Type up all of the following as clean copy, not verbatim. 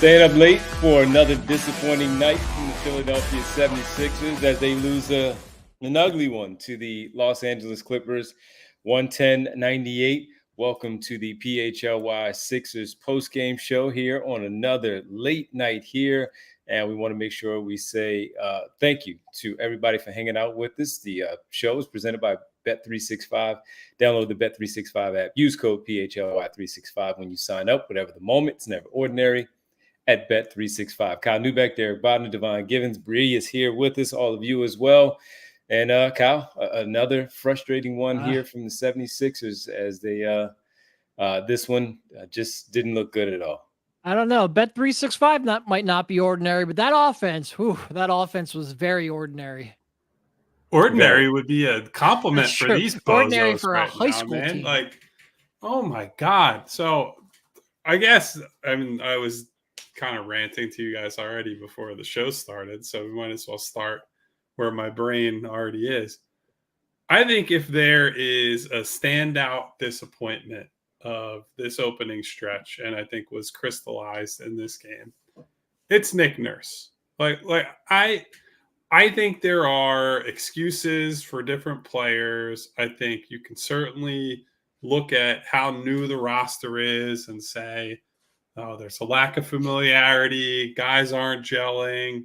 Staying up late for another disappointing night from the Philadelphia 76ers as they lose an ugly one to the Los Angeles Clippers, 110-98. Welcome to the PHLY Sixers Postgame show here on another late night here. And we want to make sure we say thank you to everybody for hanging out with us. The show is presented by Bet365. Download the Bet365 app. Use code PHLY365 when you sign up. Whatever the moment, it's never ordinary at Bet365. Kyle Newbeck, Derek Bodner, Devon Givens, Bree is here with us, all of you as well. And Kyle, another frustrating one here from the 76ers as they this one just didn't look good at all. I don't know. Bet365 might not be ordinary, but that offense was very ordinary. Ordinary would be a compliment for these bozos. Ordinary for right a high now, school man. team. Like, oh my God. So I guess, I was kind of ranting to you guys already before the show started, so we might as well start where my brain already is. I think if there is a standout disappointment of this opening stretch, and I think was crystallized in this game, it's Nick Nurse. I think there are excuses for different players. I think you can certainly look at how new the roster is and say, oh, there's a lack of familiarity. Guys aren't gelling.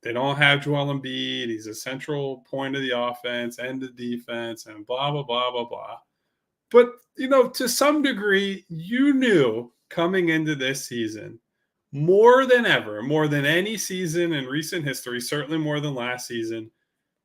They don't have Joel Embiid. He's a central point of the offense and the defense and blah, blah, blah, blah, blah. But, to some degree, you knew coming into this season, more than ever, more than any season in recent history, certainly more than last season,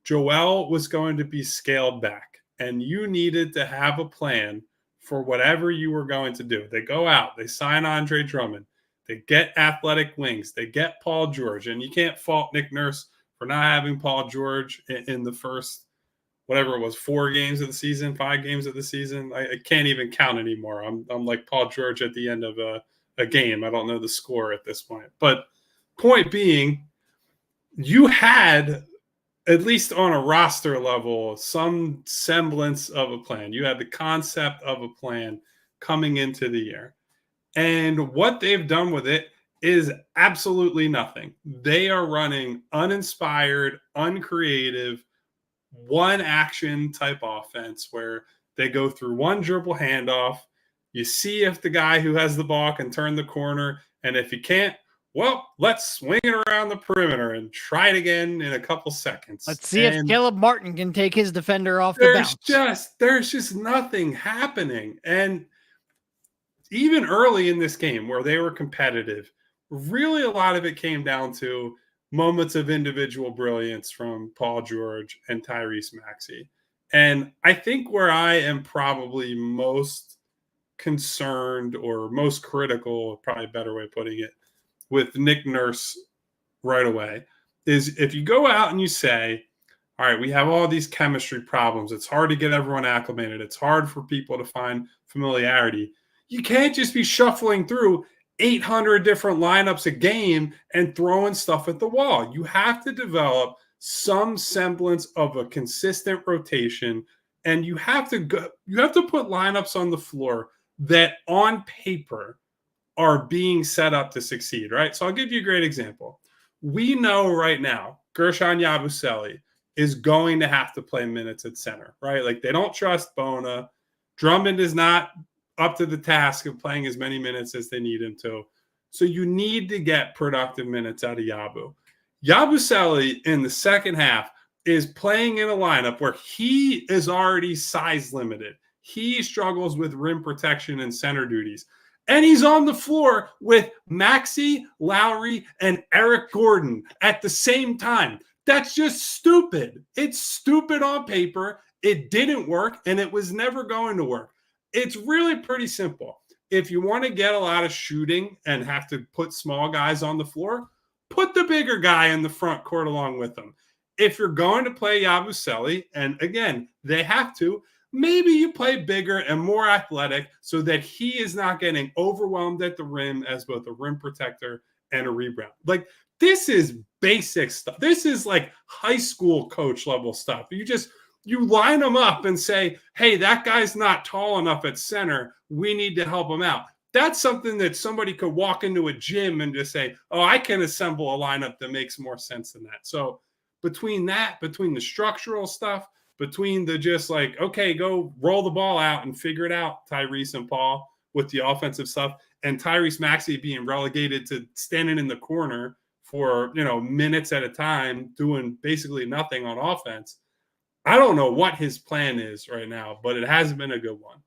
Joel was going to be scaled back. And you needed to have a plan for whatever you were going to do. They go out, they sign Andre Drummond, they get athletic wings, they get Paul George, and you can't fault Nick Nurse for not having Paul George in the first, whatever it was, 4 games of the season, 5 games of the season. I can't even count anymore. I'm like Paul George at the end of a game. I don't know the score at this point. But point being, you had, at least on a roster level, some semblance of a plan. You had the concept of a plan coming into the year. And what they've done with it is absolutely nothing. They are running uninspired, uncreative, one action type offense where they go through one dribble handoff. You see if the guy who has the ball can turn the corner. And if he can't, well, let's swing it around the perimeter and try it again in a couple seconds. Let's see if Caleb Martin can take his defender off the bounce. There's just nothing happening. And even early in this game where they were competitive, really a lot of it came down to moments of individual brilliance from Paul George and Tyrese Maxey. And I think where I am probably most concerned or most critical, probably a better way of putting it, with Nick Nurse right away is if you go out and you say, all right, we have all these chemistry problems. It's hard to get everyone acclimated. It's hard for people to find familiarity. You can't just be shuffling through 800 different lineups a game and throwing stuff at the wall. You have to develop some semblance of a consistent rotation, and you have to put lineups on the floor that on paper are being set up to succeed, right? So I'll give you a great example. We know right now Gershon Yabusele is going to have to play minutes at center, right? Like they don't trust Bona. Drummond is not up to the task of playing as many minutes as they need him to. So you need to get productive minutes out of Yabu. Yabusele in the second half is playing in a lineup where he is already size limited. He struggles with rim protection and center duties. And he's on the floor with Maxey, Lowry, and Eric Gordon at the same time. That's just stupid. It's stupid on paper. It didn't work, and it was never going to work. It's really pretty simple. If you want to get a lot of shooting and have to put small guys on the floor, put the bigger guy in the front court along with them. If you're going to play Yabusele, and again, they have to, maybe you play bigger and more athletic so that he is not getting overwhelmed at the rim as both a rim protector and a rebound. Like, this is basic stuff. This is like high school coach level stuff. You line them up and say, hey, that guy's not tall enough at center. We need to help him out. that's something that somebody could walk into a gym and just say, oh, I can assemble a lineup that makes more sense than that. So between the structural stuff, between the just like, okay, go roll the ball out and figure it out, Tyrese and Paul, with the offensive stuff, and Tyrese Maxey being relegated to standing in the corner for, minutes at a time, doing basically nothing on offense. I don't know what his plan is right now, but it hasn't been a good one.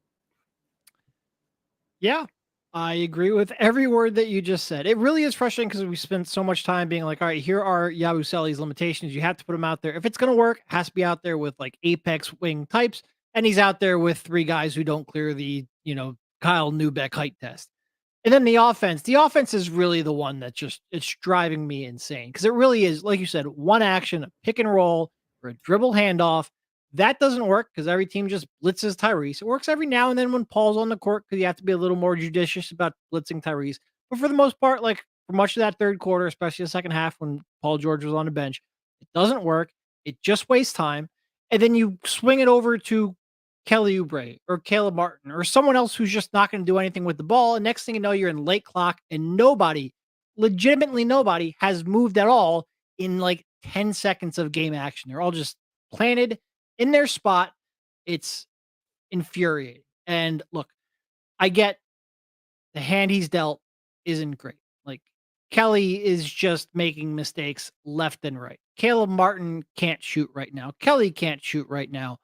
Yeah, I agree with every word that you just said. It really is frustrating because we spent so much time being like, all right, here are Yabusele's limitations. You have to put him out there. If it's going to work, it has to be out there with like apex wing types. And he's out there with 3 guys who don't clear the, Kyle Neubeck height test. And then the offense is really the one that it's driving me insane because it really is, like you said, one action, a pick and roll or a dribble handoff. That doesn't work because every team just blitzes Tyrese. It works every now and then when Paul's on the court because you have to be a little more judicious about blitzing Tyrese. But for the most part, like for much of that third quarter, especially the second half when Paul George was on the bench, it doesn't work. It just wastes time. And then you swing it over to Kelly Oubre or Caleb Martin or someone else who's just not going to do anything with the ball. And next thing you know, you're in late clock and legitimately nobody has moved at all in like 10 seconds of game action. They're all just planted in their spot. It's infuriating. And look, I get the hand he's dealt isn't great. Like Kelly is just making mistakes left and right. Caleb Martin can't shoot right now. Kelly can't shoot right now.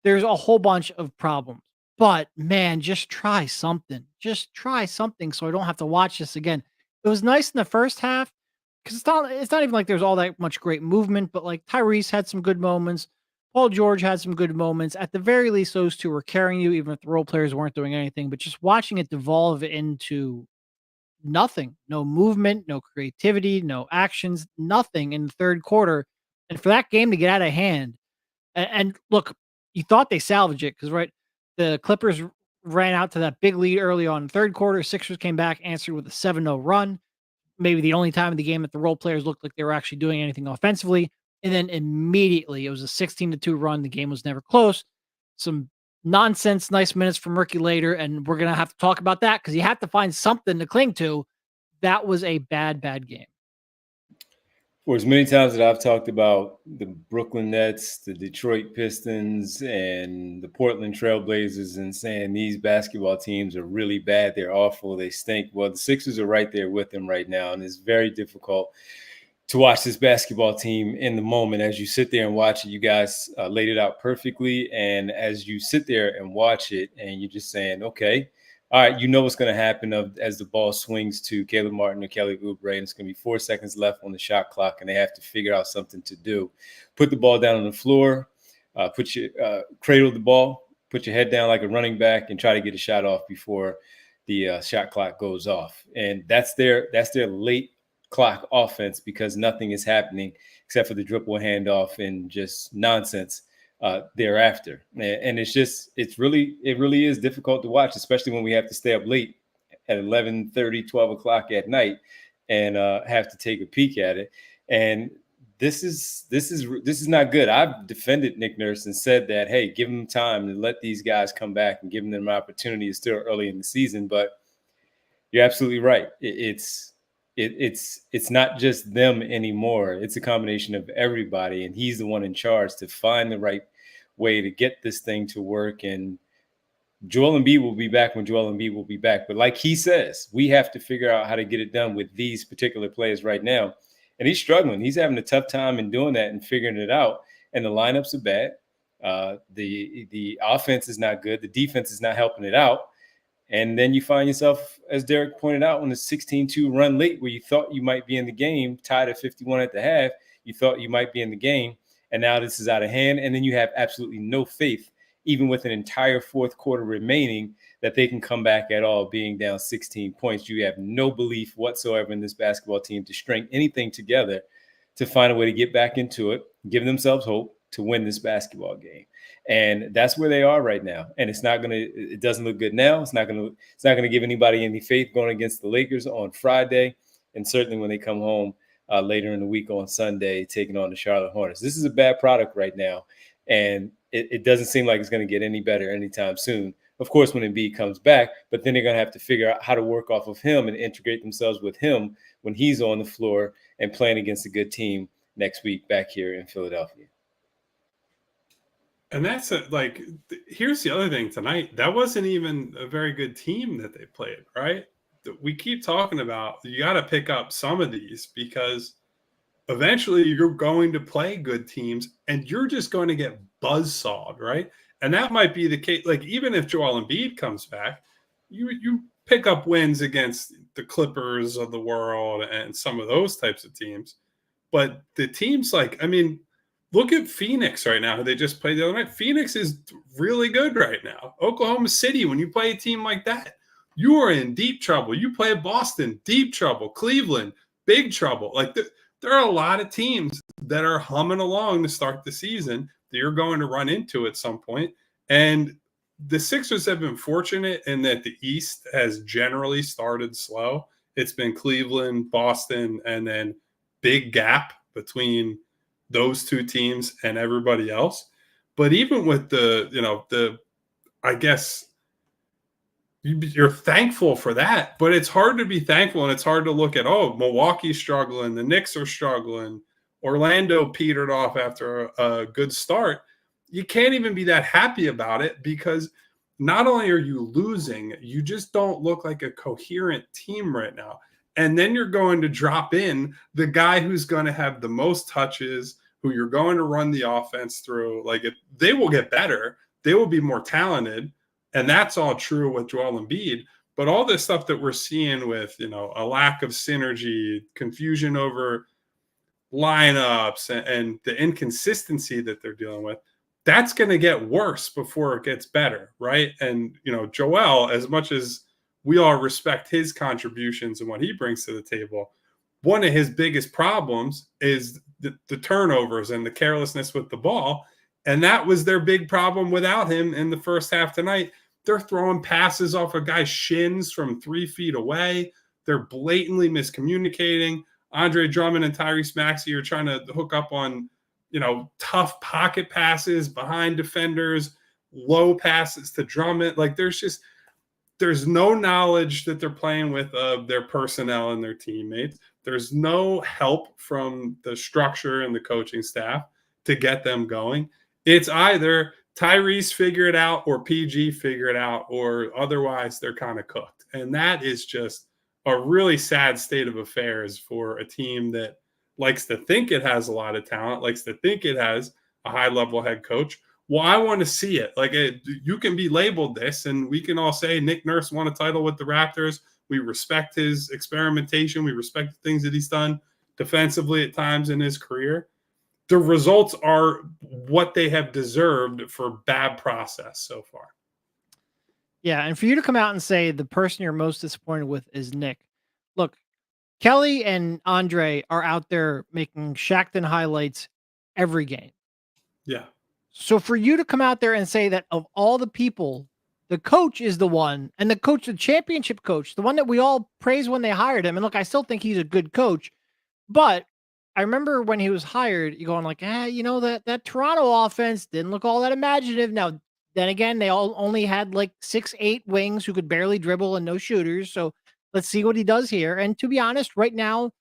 There's a whole bunch of problems. But man, just try something. Just try something so I don't have to watch this again. It was nice in the first half because it's not even like there's all that much great movement, but like Tyrese had some good moments. Paul George had some good moments. At the very least, those two were carrying you, even if the role players weren't doing anything. But just watching it devolve into nothing, no movement, no creativity, no actions, nothing in the third quarter. And for that game to get out of hand, and look, you thought they salvaged it because, right, the Clippers ran out to that big lead early on in the third quarter. Sixers came back, answered with a 7-0 run. Maybe the only time in the game that the role players looked like they were actually doing anything offensively. And then immediately it was a 16-2 run. The game was never close. Some nonsense, nice minutes from Ricky later. And we're going to have to talk about that because you have to find something to cling to. That was a bad, bad game. For as many times that I've talked about the Brooklyn Nets, the Detroit Pistons, and the Portland Trailblazers and saying these basketball teams are really bad, they're awful, they stink. Well, the Sixers are right there with them right now, and it's very difficult to watch this basketball team in the moment. As you sit there and watch it, you guys laid it out perfectly, and as you sit there and watch it, and you're just saying, okay, all right, you know what's going to happen as the ball swings to Caleb Martin or Kelly Oubre, and it's going to be 4 seconds left on the shot clock, and they have to figure out something to do. Put the ball down on the floor, cradle the ball, put your head down like a running back, and try to get a shot off before the shot clock goes off. And that's their late clock offense because nothing is happening except for the dribble handoff and just nonsense thereafter. And it really is difficult to watch, especially when we have to stay up late at 11:30, 12 o'clock at night and have to take a peek at it. And this is not good. I've defended Nick Nurse and said that, hey, give them time to let these guys come back and give them an opportunity. It's still early in the season, but you're absolutely right. It's not just them anymore. It's a combination of everybody, and he's the one in charge to find the right way to get this thing to work. And Joel Embiid will be back when Joel Embiid will be back. But like he says, we have to figure out how to get it done with these particular players right now. And he's struggling. He's having a tough time in doing that and figuring it out. And the lineups are bad. The offense is not good. The defense is not helping it out. And then you find yourself, as Derek pointed out, on the 16-2 run late where you thought you might be in the game, tied at 51 at the half. You thought you might be in the game, and now this is out of hand. And then you have absolutely no faith, even with an entire fourth quarter remaining, that they can come back at all being down 16 points. You have no belief whatsoever in this basketball team to string anything together to find a way to get back into it, give themselves hope to win this basketball game. And that's where they are right now. And it doesn't look good now. It's not going to give anybody any faith going against the Lakers on Friday. And certainly when they come home later in the week on Sunday, taking on the Charlotte Hornets. This is a bad product right now. And it doesn't seem like it's going to get any better anytime soon of course, when Embiid comes back, but then they're going to have to figure out how to work off of him and integrate themselves with him when he's on the floor and playing against a good team next week back here in Philadelphia. And that's here's the other thing tonight. That wasn't even a very good team that they played, right? We keep talking about you got to pick up some of these because eventually you're going to play good teams and you're just going to get buzzsawed, right? And that might be the case. Like, even if Joel Embiid comes back, you pick up wins against the Clippers of the world and some of those types of teams. But the teams look at Phoenix right now. They just played the other night. Phoenix is really good right now. Oklahoma City, when you play a team like that, you are in deep trouble. You play Boston, deep trouble. Cleveland, big trouble. Like, there are a lot of teams that are humming along to start the season that you're going to run into at some point. And the Sixers have been fortunate in that the East has generally started slow. It's been Cleveland, Boston, and then big gap between those two teams and everybody else. But even with I guess you're thankful for that, but it's hard to be thankful, and it's hard to look at, Milwaukee's struggling, the Knicks are struggling, Orlando petered off after a good start. You can't even be that happy about it because not only are you losing, you just don't look like a coherent team right now. And then you're going to drop in the guy who's going to have the most touches, who you're going to run the offense through. Like, they will get better. They will be more talented. And that's all true with Joel Embiid. But all this stuff that we're seeing with, a lack of synergy, confusion over lineups, and the inconsistency that they're dealing with, that's going to get worse before it gets better, right? And, Joel, as much as we all respect his contributions and what he brings to the table, one of his biggest problems is the turnovers and the carelessness with the ball. And that was their big problem without him in the first half tonight. They're throwing passes off a guy's shins from 3 feet away. They're blatantly miscommunicating. Andre Drummond and Tyrese Maxey are trying to hook up on, tough pocket passes behind defenders, low passes to Drummond. Like, there's no knowledge that they're playing with their personnel and their teammates. There's no help from the structure and the coaching staff to get them going. It's either Tyrese figure it out or PG figure it out, or otherwise they're kind of cooked. And that is just a really sad state of affairs for a team that likes to think it has a lot of talent, likes to think it has a high-level head coach. Well, I want to see it. Like, you can be labeled this, and we can all say Nick Nurse won a title with the Raptors. We respect his experimentation. We respect the things that he's done defensively at times in his career. The results are what they have deserved for bad process so far. Yeah, and for you to come out and say the person you're most disappointed with is Nick. Look, Kelly and Andre are out there making Shackton highlights every game. Yeah. So for you to come out there and say that of all the people, the coach is the one, and the coach, the championship coach, the one that we all praised when they hired him. And look, I still think he's a good coach, but I remember when he was hired, you going like, that Toronto offense didn't look all that imaginative. Now, then again, they all only had like 6'8" wings who could barely dribble and no shooters. So let's see what he does here. And to be honest, right now,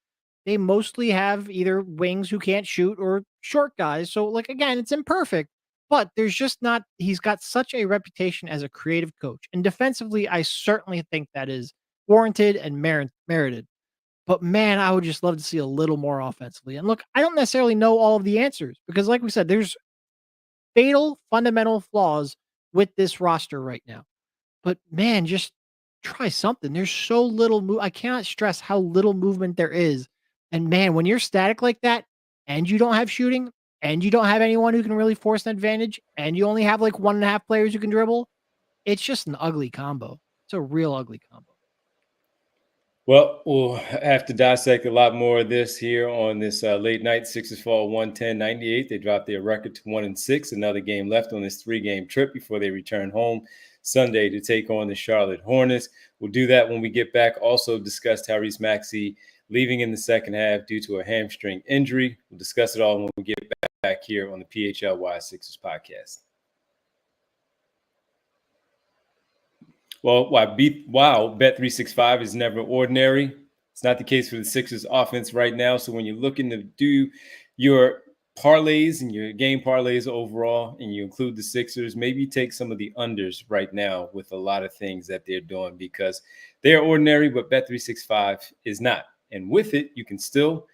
they mostly have either wings who can't shoot or short guys. So, like, again, it's imperfect, but there's just not, he's got such a reputation as a creative coach. And defensively, I certainly think that is warranted and merited. But man, I would just love to see a little more offensively. And look, I don't necessarily know all of the answers because, like we said, there's fatal fundamental flaws with this roster right now. But man, just try something. There's so little I cannot stress how little movement there is. And man, when you're static like that and you don't have shooting and you don't have anyone who can really force an advantage and you only have like 1.5 players who can dribble, it's just an ugly combo. It's a real ugly combo. Well, we'll have to dissect a lot more of this here on this late night. Sixers fall 110-98. They dropped their record to 1-6. Another game left on this 3-game trip before they return home Sunday to take on the Charlotte Hornets. We'll do that when we get back. Also discuss Tyrese Maxey leaving in the second half due to a hamstring injury. We'll discuss it all when we get back here on the PHLY Sixers podcast. Well, while Bet365 is never ordinary, it's not the case for the Sixers offense right now. So when you're looking to do your parlays and your game parlays overall, and you include the Sixers, maybe take some of the unders right now with a lot of things that they're doing, because they're ordinary, but Bet365 is not. And with it, you can still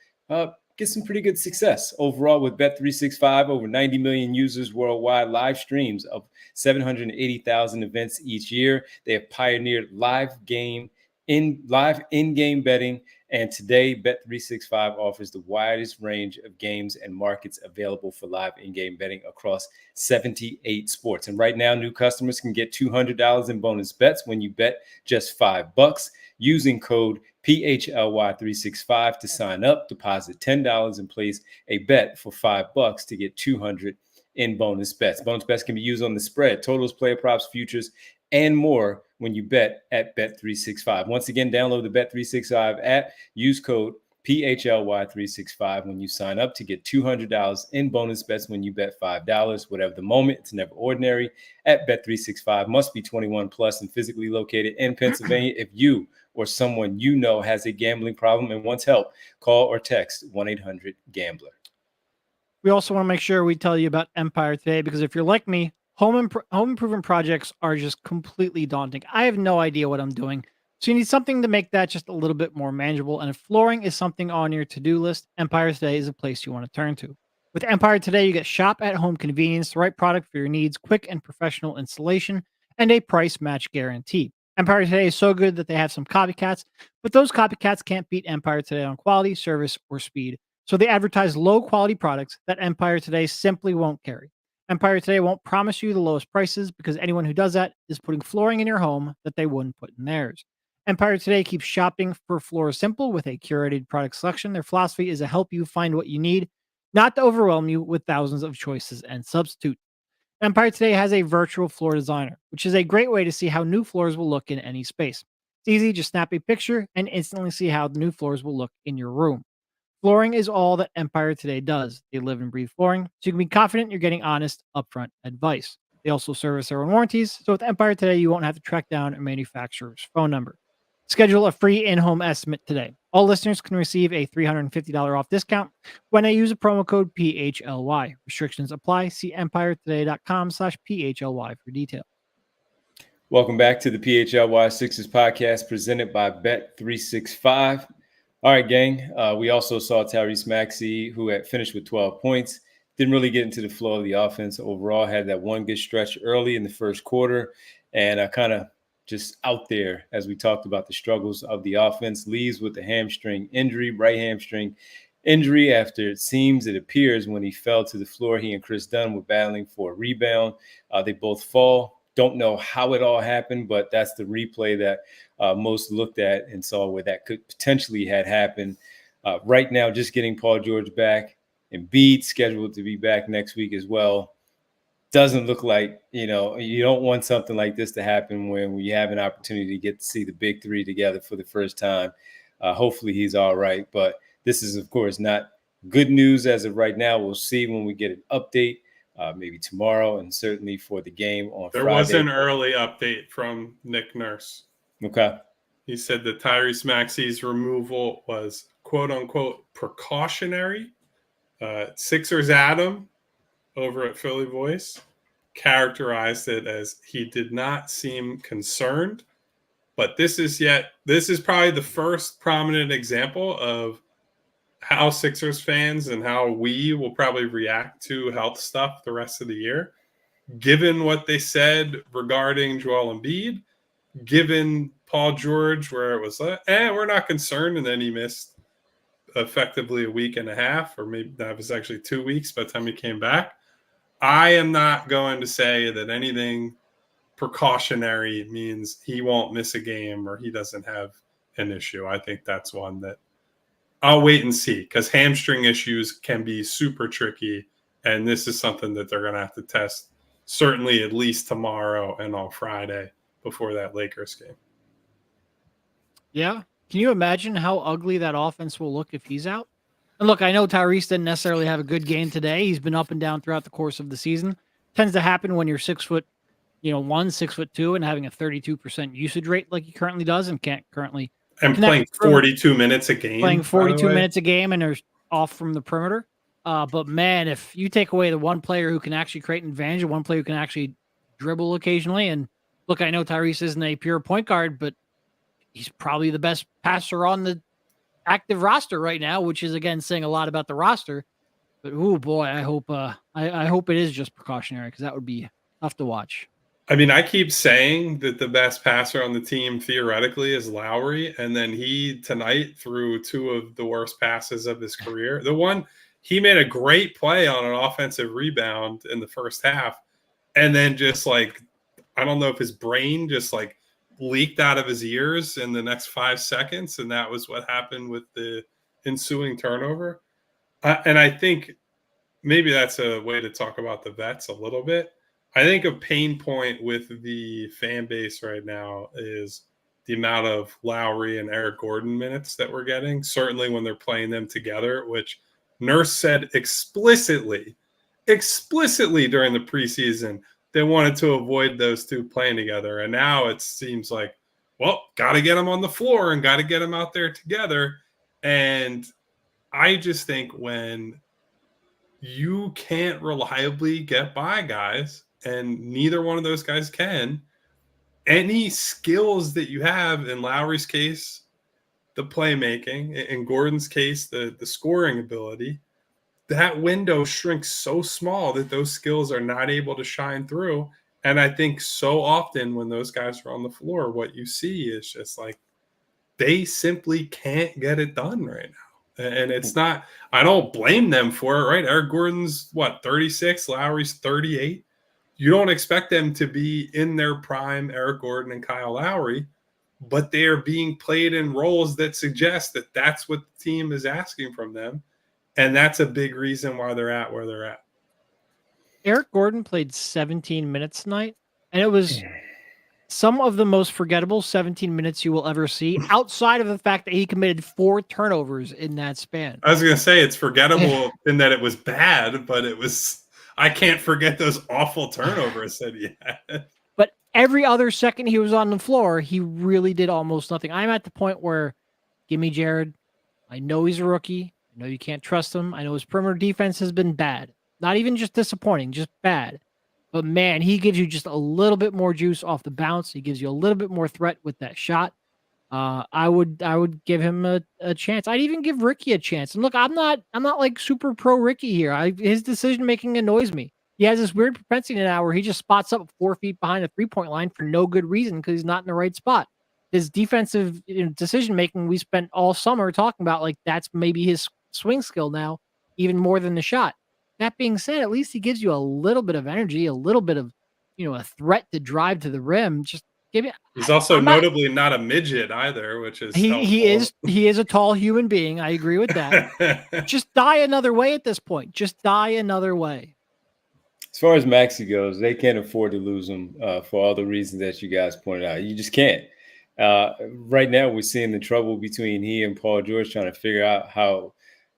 get some pretty good success overall with Bet365. Over 90 million users worldwide, live streams of 780,000 events each year. They have pioneered live in-game betting, and today Bet365 offers the widest range of games and markets available for live in-game betting across 78 sports. And right now, new customers can get $200 in bonus bets when you bet just $5 using code PHLY365 to sign up. Deposit $10 and place a bet for $5 to get $200 in bonus bets. Bonus bets can be used on the spread, totals, player props, futures, and more when you bet at Bet365. Once again, download the Bet365 app. Use code PHLY365 when you sign up to get $200 in bonus bets when you bet $5. Whatever the moment, it's never ordinary at Bet365. Must be 21 plus and physically located in Pennsylvania. If you or someone you know has a gambling problem and wants help, call or text 1-800-GAMBLER. We also want to make sure we tell you about Empire today, because if you're like me, home improvement projects are just completely daunting. I have no idea what I'm doing. So you need something to make that just a little bit more manageable. And if flooring is something on your to-do list, Empire Today is a place you want to turn to. With Empire Today, you get shop at home convenience, the right product for your needs, quick and professional installation, and a price match guarantee. Empire Today is so good that they have some copycats, but those copycats can't beat Empire Today on quality, service, or speed. So they advertise low-quality products that Empire Today simply won't carry. Empire Today won't promise you the lowest prices, because anyone who does that is putting flooring in your home that they wouldn't put in theirs. Empire Today keeps shopping for floors simple with a curated product selection. Their philosophy is to help you find what you need, not to overwhelm you with thousands of choices and substitutes. Empire Today has a virtual floor designer, which is a great way to see how new floors will look in any space. It's easy, just snap a picture and instantly see how the new floors will look in your room. Flooring is all that Empire Today does. They live and breathe flooring, so you can be confident you're getting honest, upfront advice. They also service their own warranties, so with Empire Today, you won't have to track down a manufacturer's phone number. Schedule a free in-home estimate today. All listeners can receive a $350 off discount when they use a promo code PHLY. Restrictions apply. See empiretoday.com/PHLY for details. Welcome back to the PHLY Sixers podcast presented by Bet365. All right, gang. We also saw Tyrese Maxey, who had finished with 12 points. Didn't really get into the flow of the offense overall. Had that one good stretch early in the first quarter. And kind of just out there, as we talked about the struggles of the offense, leaves with the hamstring injury, right hamstring injury, after it appears when he fell to the floor. He and Chris Dunn were battling for a rebound. They both fall. Don't know how it all happened, but that's the replay that most looked at and saw where that could potentially had happened. Right now, just getting Paul George back, and Embiid scheduled to be back next week as well. Doesn't look like, you don't want something like this to happen when we have an opportunity to get to see the big three together for the first time. Hopefully he's all right, but this is, of course, not good news as of right now. We'll see when we get an update. Maybe tomorrow, and certainly for the game on Friday. There was an early update from Nick Nurse. Okay. He said that Tyrese Maxey's removal was quote-unquote precautionary. Sixers Adam over at Philly Voice characterized it as he did not seem concerned. But this is probably the first prominent example of how Sixers fans and how we will probably react to health stuff the rest of the year, given what they said regarding Joel Embiid, given Paul George, where it was like, we're not concerned, and then he missed effectively a week and a half, or maybe that was actually 2 weeks by the time he came back. I am not going to say that anything precautionary means he won't miss a game or he doesn't have an issue. I think that's one that I'll wait and see, because hamstring issues can be super tricky, and this is something that they're going to have to test certainly at least tomorrow and on Friday before that Lakers game. Yeah. Can you imagine how ugly that offense will look if he's out? And look, I know Tyrese didn't necessarily have a good game today. He's been up and down throughout the course of the season. Tends to happen when you're 6'9", one 6'2" and having a 32% usage rate like he currently does, and can't currently and playing 42 minutes a game. Playing 42 minutes a game, and they're off from the perimeter. But man, if you take away the one player who can actually create an advantage, and one player who can actually dribble occasionally, and look, I know Tyrese isn't a pure point guard, but he's probably the best passer on the active roster right now, which is again saying a lot about the roster. But oh boy, I hope I hope it is just precautionary, because that would be tough to watch. I mean, I keep saying that the best passer on the team theoretically is Lowry, and then he tonight threw two of the worst passes of his career. The one, he made a great play on an offensive rebound in the first half, and then just like, I don't know if his brain just like leaked out of his ears in the next 5 seconds, and that was what happened with the ensuing turnover. And I think maybe that's a way to talk about the vets a little bit. I think a pain point with the fan base right now is the amount of Lowry and Eric Gordon minutes that we're getting, certainly when they're playing them together, which Nurse said explicitly during the preseason they wanted to avoid those two playing together. And now it seems like, well, got to get them on the floor and got to get them out there together. And I just think when you can't reliably get by guys, and neither one of those guys can, any skills that you have, in Lowry's case, the playmaking, in Gordon's case, the scoring ability, that window shrinks so small that those skills are not able to shine through. And I think so often when those guys are on the floor, what you see is just like, they simply can't get it done right now. And it's not, I don't blame them for it, right? Eric Gordon's 36, Lowry's 38. You don't expect them to be in their prime, Eric Gordon and Kyle Lowry, but they are being played in roles that suggest that that's what the team is asking from them. And that's a big reason why they're at where they're at. Eric Gordon played 17 minutes tonight, and it was some of the most forgettable 17 minutes you will ever see, outside of the fact that he committed 4 turnovers in that span. I was going to say it's forgettable in that it was bad, but it was, I can't forget those awful turnovers that he had. But every other second he was on the floor, he really did almost nothing. I'm at the point where, give me Jared. I know he's a rookie. I know you can't trust him. I know his perimeter defense has been bad. Not even just disappointing, just bad. But man, he gives you just a little bit more juice off the bounce. He gives you a little bit more threat with that shot. I would give him a chance. I'd even give Ricky a chance. And look, I'm not like super pro Ricky here. His decision making annoys me. He has this weird propensity now where he just spots up 4 feet behind the 3-point line for no good reason, because he's not in the right spot. His defensive decision making, we spent all summer talking about, like, that's maybe his swing skill now, even more than the shot. That being said, at least he gives you a little bit of energy, a little bit of, a threat to drive to the rim. Just give it. He's also notably not a midget either, which is he is a tall human being. I agree with that. Just die another way at this point. Just die another way. As far as Maxey goes, they can't afford to lose him for all the reasons that you guys pointed out. You just can't. Right now, we're seeing the trouble between he and Paul George trying to figure out how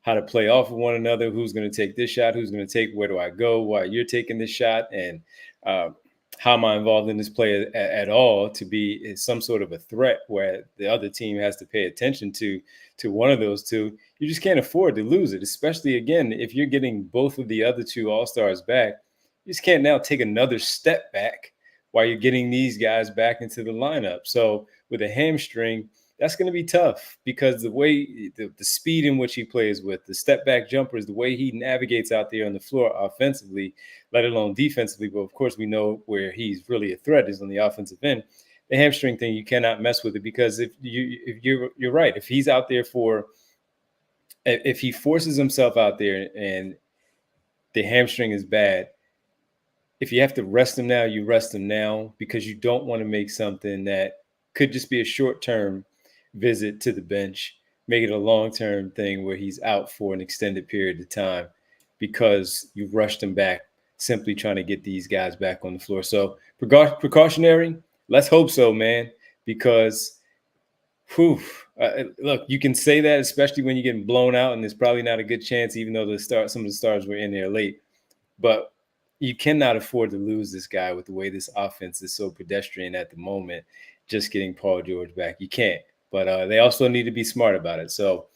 to play off of one another, who's going to take this shot, who's going to take, where do I go, why you're taking this shot, and how am I involved in this play at all to be some sort of a threat where the other team has to pay attention to one of those two. You just can't afford to lose it, especially, again, if you're getting both of the other two All-Stars back. You just can't now take another step back while you're getting these guys back into the lineup. So with a hamstring, that's going to be tough, because the way the speed in which he plays with the step back jumpers, the way he navigates out there on the floor offensively, let alone defensively. But of course, we know where he's really a threat is on the offensive end. The hamstring thing, you cannot mess with it, because if you're right, if he's out there if he forces himself out there and the hamstring is bad, if you have to rest him now, you rest him now, because you don't want to make something that could just be a short-term visit to the bench, make it a long-term thing where he's out for an extended period of time because you've rushed him back, simply trying to get these guys back on the floor. So precautionary, let's hope so, man, because look, you can say that, especially when you're getting blown out, and there's probably not a good chance, even though some of the stars were in there late. But you cannot afford to lose this guy with the way this offense is so pedestrian at the moment. Just getting Paul George back, you can't. But they also need to be smart about it. So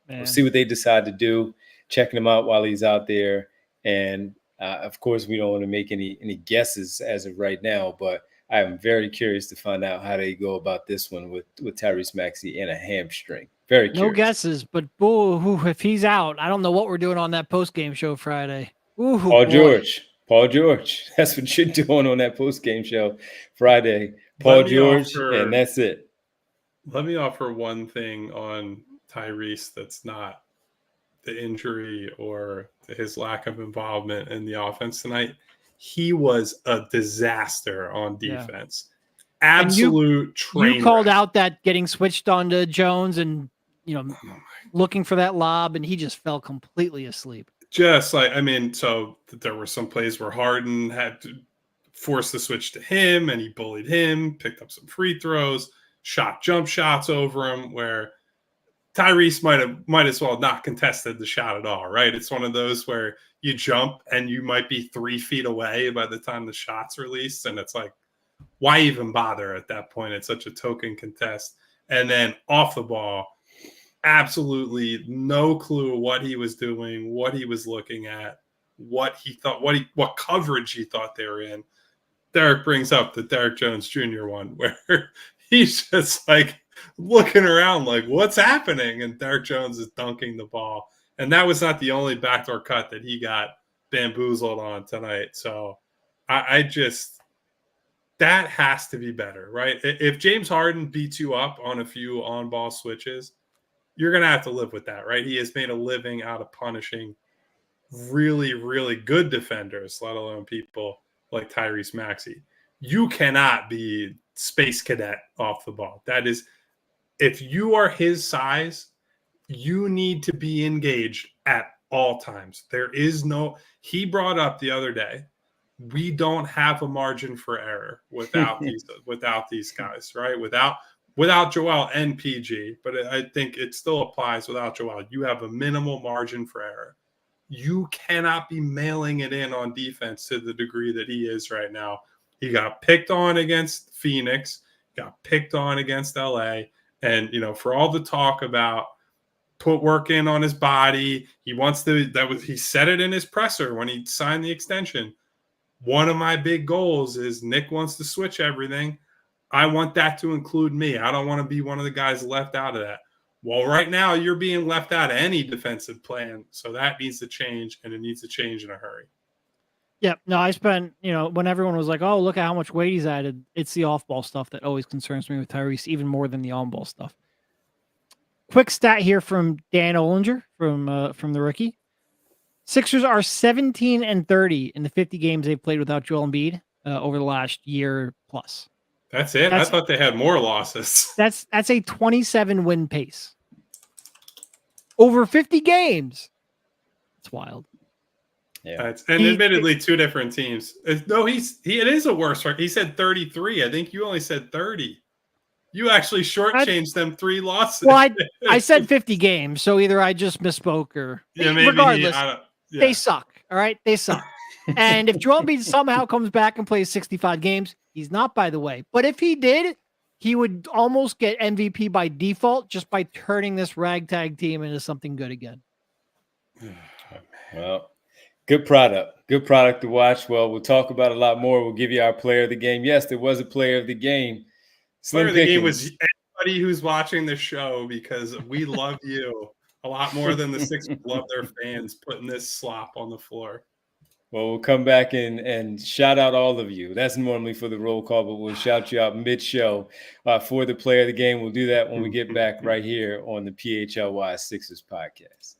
we'll see what they decide to do, checking him out while he's out there. And of course, we don't want to make any guesses as of right now, but I am very curious to find out how they go about this one with Tyrese Maxey and a hamstring. Very curious. No guesses, but boo, if he's out, I don't know what we're doing on that post-game show Friday. Ooh, Paul George. That's what you're doing on that post-game show Friday. Paul George, and that's it. Let me offer one thing on Tyrese that's not the injury or his lack of involvement in the offense tonight. He was a disaster on defense. Yeah. Absolute train You called out that getting switched onto Jones and, looking for that lob, and he just fell completely asleep. Just like, so there were some plays where Harden had to force the switch to him, and he bullied him, picked up some free throws, shot jump shots over him, where Tyrese might as well not contested the shot at all, right? It's one of those where you jump and you might be 3 feet away by the time the shot's released, and it's like, why even bother at that point? It's such a token contest. And then off the ball, absolutely no clue what he was doing, what he was looking at, what he thought, what coverage he thought they were in. Derek brings up the Derek Jones Jr. one where he's just like looking around like, what's happening? And Derek Jones is dunking the ball. And that was not the only backdoor cut that he got bamboozled on tonight. So I just, that has to be better, right? If James Harden beats you up on a few on-ball switches, you're going to have to live with that, right? He has made a living out of punishing really, really good defenders, let alone people like Tyrese Maxey. You cannot be space cadet off the ball. That is, if you are his size, you need to be engaged at all times. There is no, he brought up the other day, we don't have a margin for error without these guys, right? Without Joel and PG, but I think it still applies without Joel. You have a minimal margin for error. You cannot be mailing it in on defense to the degree that he is right now. He got picked on against Phoenix, got picked on against LA. And, for all the talk about put work in on his body, he said it in his presser when he signed the extension. One of my big goals is Nick wants to switch everything. I want that to include me. I don't want to be one of the guys left out of that. Well, right now you're being left out of any defensive plan. So that needs to change, and it needs to change in a hurry. Yeah, no, I spent, when everyone was like, oh, look at how much weight he's added, it's the off-ball stuff that always concerns me with Tyrese, even more than the on-ball stuff. Quick stat here from Dan Olinger from the Rookie. Sixers are 17-30 in the 50 games they've played without Joel Embiid over the last year plus. That's it? I thought they had more losses. That's a 27 win pace. Over 50 games. It's wild. Yeah. Admittedly, two different teams. No, it is a worse record. He said 33. I think you only said 30. You actually shortchanged them 3 losses. Well, I said 50 games, so either I just misspoke or regardless, they suck. All right, they suck. And if Joel Embiid somehow comes back and plays 65 games, he's not, by the way. But if he did, he would almost get MVP by default just by turning this ragtag team into something good again. Well, good product. Good product to watch. Well, we'll talk about a lot more. We'll give you our player of the game. Yes, there was a player of the game. Player of the game was anybody who's watching the show, because we love you a lot more than the Sixers love their fans putting this slop on the floor. Well, we'll come back and shout out all of you. That's normally for the roll call, but we'll shout you out mid-show for the player of the game. We'll do that when we get back right here on the PHLY Sixers podcast.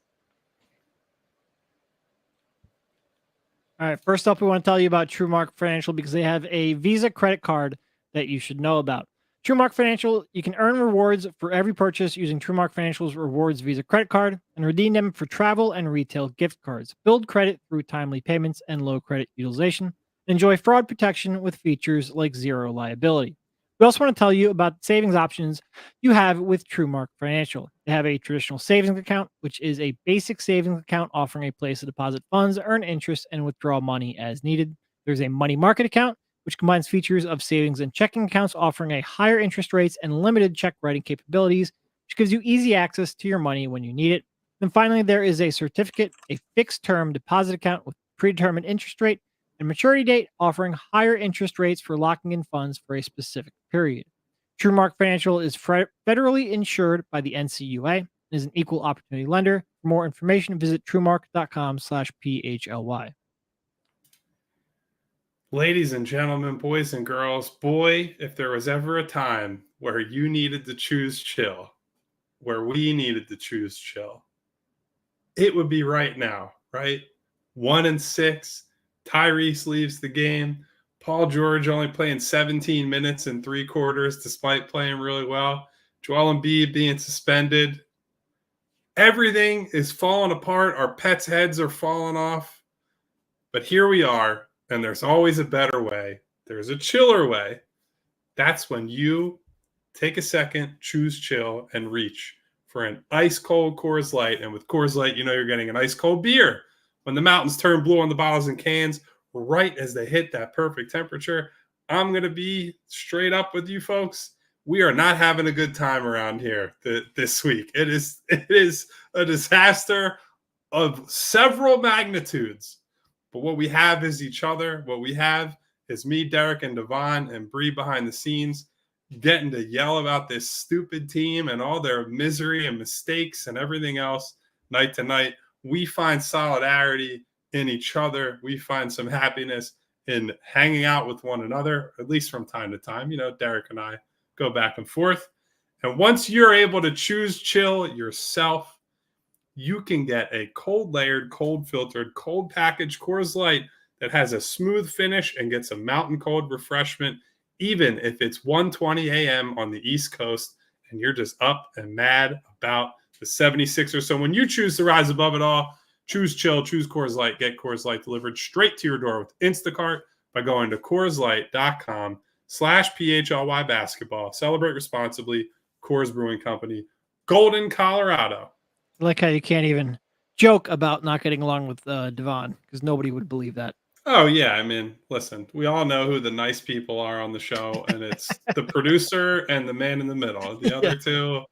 All right, first up, we want to tell you about TrueMark Financial because they have a Visa credit card that you should know about. TrueMark Financial, you can earn rewards for every purchase using TrueMark Financial's Rewards Visa credit card and redeem them for travel and retail gift cards. Build credit through timely payments and low credit utilization. Enjoy fraud protection with features like zero liability. We also want to tell you about savings options you have with TrueMark Financial. They have a traditional savings account, which is a basic savings account offering a place to deposit funds, earn interest, and withdraw money as needed. There's a money market account, which combines features of savings and checking accounts, offering a higher interest rates and limited check writing capabilities, which gives you easy access to your money when you need it. And finally, there is a certificate, a fixed term deposit account with predetermined interest rate and maturity date, offering higher interest rates for locking in funds for a specific period. TrueMark Financial is federally insured by the NCUA and is an equal opportunity lender. For more information, visit truemark.com/PHLY. Ladies and gentlemen, boys and girls, boy, if there was ever a time where you needed to choose chill, where we needed to choose chill, it would be right now, right? 1-6. Tyrese leaves the game. Paul George only playing 17 minutes in 3 quarters, despite playing really well. Joel Embiid being suspended. Everything is falling apart. Our pets' heads are falling off. But here we are, and there's always a better way. There's a chiller way. That's when you take a second, choose chill, and reach for an ice-cold Coors Light. And with Coors Light, you know you're getting an ice-cold beer. When the mountains turn blue on the bottles and cans, right as they hit that perfect temperature, I'm going to be straight up with you folks. We are not having a good time around here this week. It is a disaster of several magnitudes. But what we have is each other. What we have is me, Derek, and Devon, and Bree behind the scenes getting to yell about this stupid team and all their misery and mistakes and everything else night to night. We find solidarity in each other. We find some happiness in hanging out with one another, at least from time to time. You know, Derek and I go back and forth. And once you're able to choose chill yourself, you can get a cold layered, cold filtered, cold packaged Coors Light that has a smooth finish and gets a mountain cold refreshment, even if it's 1:20 a.m. on the East Coast and you're just up and mad about the 76ers. So when you choose to rise above it all, choose chill, choose Coors Light, get Coors Light delivered straight to your door with Instacart by going to CoorsLight.com/PHLY basketball. Celebrate responsibly. Coors Brewing Company, Golden, Colorado. I like how you can't even joke about not getting along with Devon because nobody would believe that. Oh, yeah. I mean, listen, we all know who the nice people are on the show, and it's the producer and the man in the middle. The other two,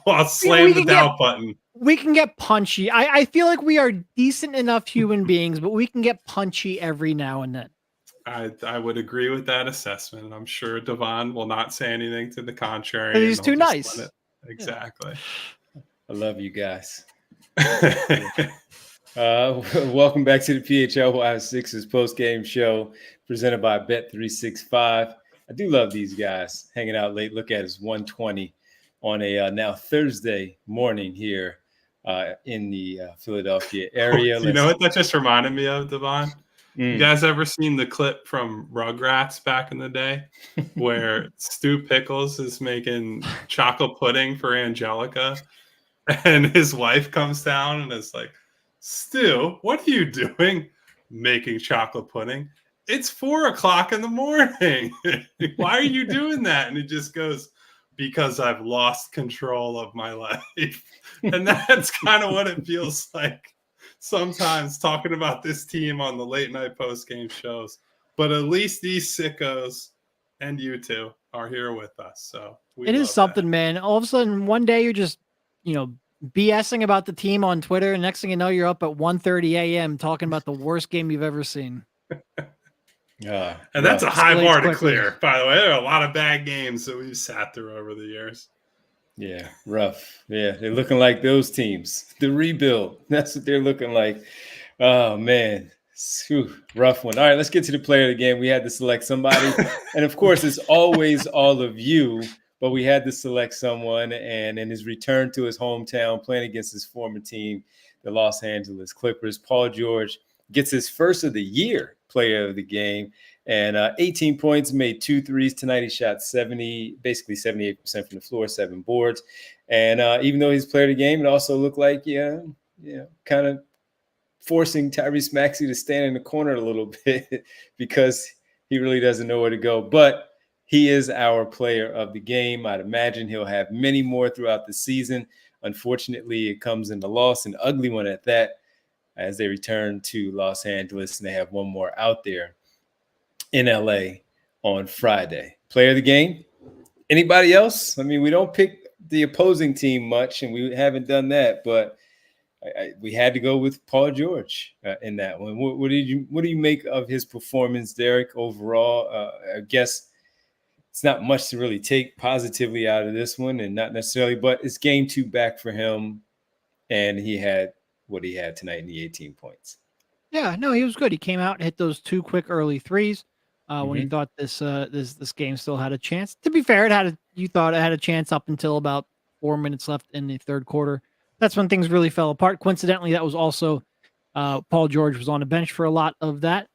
well, slam the doubt button. We can get punchy. I feel like we are decent enough human beings, but we can get punchy every now and then. I would agree with that assessment, and I'm sure Devon will not say anything to the contrary. He's too nice. Exactly. I love you guys. Welcome back to the PHLY Sixers Postgame Show presented by Bet365. I do love these guys hanging out late. Look at it, it's 1:20 on a now Thursday morning here in the Philadelphia area. You know what that just reminded me of, Devon? You guys ever seen the clip from Rugrats back in the day where Stu Pickles is making chocolate pudding for Angelica and his wife comes down and is like, Stu, what are you doing making chocolate pudding? It's 4:00 in the morning. Why are you doing that? And he just goes, because I've lost control of my life. And that's kind of what it feels like sometimes talking about this team on the late night post game shows. But at least these sickos and you two are here with us. So it is something, man. All of a sudden, one day you're just, BSing about the team on Twitter. And next thing you know, you're up at 1:30 a.m. talking about the worst game you've ever seen. And that's a high bar to clear, by the way. There are a lot of bad games that we've sat through over the years. Yeah, rough. Yeah, they're looking like those teams. The rebuild. That's what they're looking like. Oh, man. Whew, rough one. All right, let's get to the player of the game. We had to select somebody. And, of course, it's always all of you. But we had to select someone. And in his return to his hometown, playing against his former team, the Los Angeles Clippers, Paul George gets his first of the year player of the game. And 18 points, made 2 threes tonight. He shot 78% from the floor, 7 boards. And even though he's player of the game, it also looked like, kind of forcing Tyrese Maxey to stand in the corner a little bit because he really doesn't know where to go. But he is our player of the game. I'd imagine he'll have many more throughout the season. Unfortunately, it comes in the loss, an ugly one at that, as they return to Los Angeles, and they have one more out there in LA on Friday. Player of the game? Anybody else? I mean, we don't pick the opposing team much, and we haven't done that, but we had to go with Paul George in that one. What do you make of his performance, Derek, overall? I guess it's not much to really take positively out of this one, and not necessarily, but it's game 2 back for him, and he had what he had tonight in the 18 points. Yeah, no, he was good. He came out and hit those 2 quick early threes when he thought this game still had a chance. To be fair, you thought it had a chance up until about 4 minutes left in the third quarter. That's when things really fell apart. Coincidentally, that was also Paul George was on the bench for a lot of that.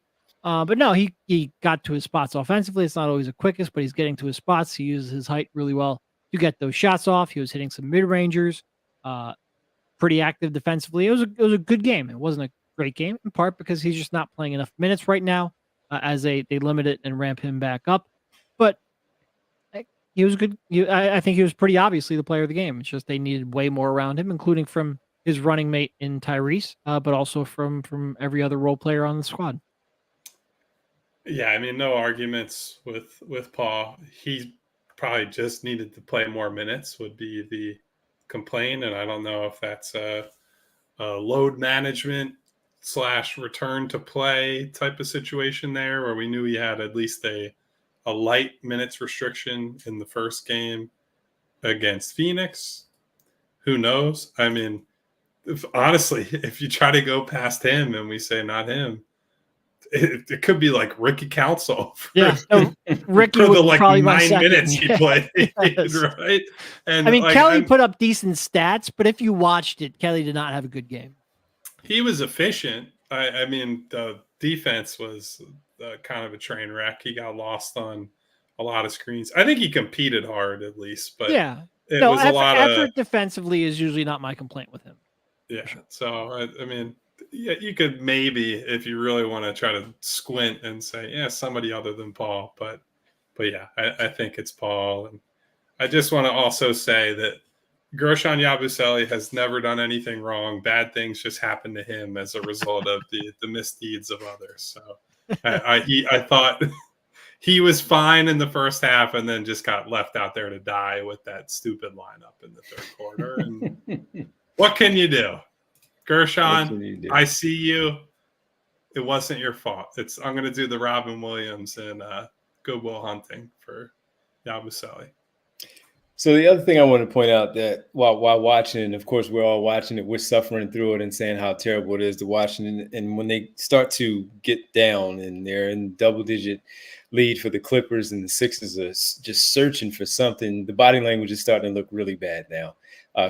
But no, he got to his spots offensively. It's not always the quickest, but he's getting to his spots. He uses his height really well to get those shots off. He was hitting some mid-rangers, pretty active defensively. It was a good game. It wasn't a great game, in part because he's just not playing enough minutes right now as they limit it and ramp him back up. But he was good. I think he was pretty obviously the player of the game. It's just they needed way more around him, including from his running mate in Tyrese, but also from every other role player on the squad. Yeah, I mean, no arguments with Paul. He probably just needed to play more minutes would be the complaint, and I don't know if that's a load management / return to play type of situation there, where we knew he had at least a light minutes restriction in the first game against Phoenix. Who knows? I mean, honestly, if you try to go past him and we say not him, it could be like Ricky Council. Yeah, no, Ricky for the would like probably 9 minutes he played, Yes. right? And I mean, like, Kelly put up decent stats, but if you watched it, Kelly did not have a good game. He was efficient. I mean, the defense was kind of a train wreck. He got lost on a lot of screens. I think he competed hard at least, but yeah, it was a lot effort defensively is usually not my complaint with him. Yeah. So I mean, yeah, you could maybe, if you really want to try to squint and say, yeah, somebody other than Paul, but yeah, I think it's Paul. And I just want to also say that Guerschon Yabusele has never done anything wrong. Bad things just happen to him as a result of the misdeeds of others. So I thought he was fine in the first half and then just got left out there to die with that stupid lineup in the third quarter. And what can you do? Guerschon, I see you. It wasn't your fault. I'm going to do the Robin Williams and Good Will Hunting for Yabusele. So the other thing I want to point out that while watching, and of course we're all watching it, we're suffering through it and saying how terrible it is to watch it. And when they start to get down and they're in double-digit lead for the Clippers and the Sixers are just searching for something, the body language is starting to look really bad now.